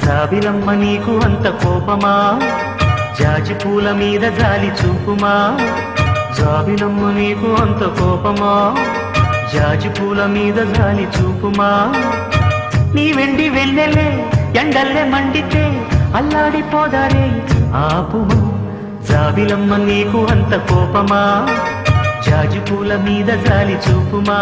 జాబిలమ్మ నీకు అంత కోపమా జాజి పూల మీద జాలి చూపుమా జాబిలమ్మ నీకు అంత కోపమా జాజి పూల మీద జాలి చూపుమా నీ వెండి వెన్నెలే ఎండల్లే మండితే అల్లాడిపోదారే ఆపుమా జాబిలమ్మ నీకు అంత కోపమా జాజి పూల మీద జాలి చూపుమా